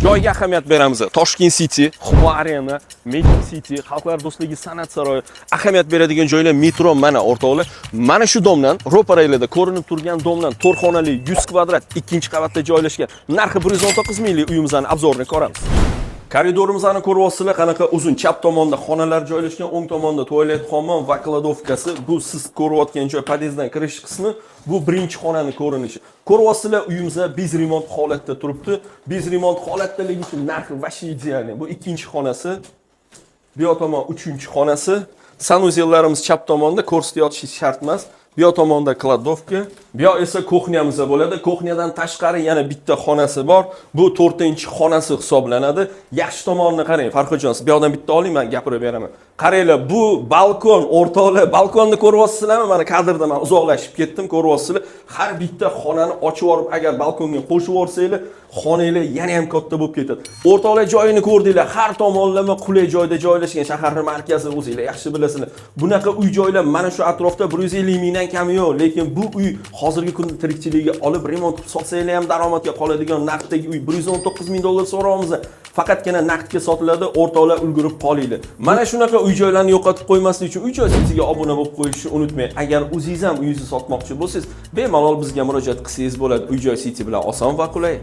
Joyga ahamiyat beramiz. Toshkent City, Humo Arena, Magic City, Xalqlar do'stligi san'at saroyi. Ahamiyat beradigan joylar metro mana o'rtoqlar. Mana shu domdan, ro'paraylarda ko'rinib turgan domdan 4 xonali 100 kvadrat 2-qavatda joylashgan. Narxi 119 minglik uyimizning obzorini ko'ramiz. Koridorimizni ko'ryapsizlar, qanaqa uzun. Chap tomonda xonalar joylashgan, o'ng tomonda tualet, hammom va kladovkasi. Bu siz ko'rayotgan joy podyezddan kirish qismi. Bu birinchi xonaning ko'rinishi. Ko'ryapsizlar, uyimizda biz remont holatda turibdi. Biz remont holatdaligi uchun narxi vashi ideal. Bu ikkinchi xonasi. Bu yoq tomon uchinchi xonasi. Sanuzellarimiz chap tomonda, ko'rsatib yotish shart emas. Bu yoq tomonda kladovka, bu yoq esa kuxnyamiz bo'ladi. Kuxnyadan tashqari yana bitta xonasi bor. Bu 4-xonasi hisoblanadi. Yaxshi tomonini qarang, Farhodjon, siz bu yoqdan bitta oling, men gapirib beraman. Qaranglar, bu balkon, o'rtoqlar, balkonni ko'ryapsizlarmi? Mana kadrda men uzoqlashib ketdim, ko'ryapsizlar. Har bitta xonani ochib yorib, agar balkonga qo'shib yuborsanglar, xonanglar yana ham katta bo'lib ketadi. O'rtoqlar, joyini ko'rdinglar, har tomonlama qulay joyda joylashgan, shaharning markazi o'zinglar yaxshi bilasizlar. Bunaqa uy-joylar mana shu atrofda 150 mingdan kami yo'q, lekin bu uy hozirgi kunda tirikchiligiga olib remont qilib sotsanglar ham daromadga qoladigan narxdagi uy. 119 ming dollar so'raymiz. Faqatgina naqdga sotiladi, o'rtoqlar ulgurib qolinglar. Mana shunaqa uy-joylarni yo'qotib qo'ymaslik uchun uy-joy sitiga obuna bo'lib qo'yishni unutmang. Agar o'zingiz ham uyingizni sotmoqchi bo'lsangiz, bemalol bizga murojaat qilsangiz bo'ladi. Uy-joy siti bilan oson va qulay.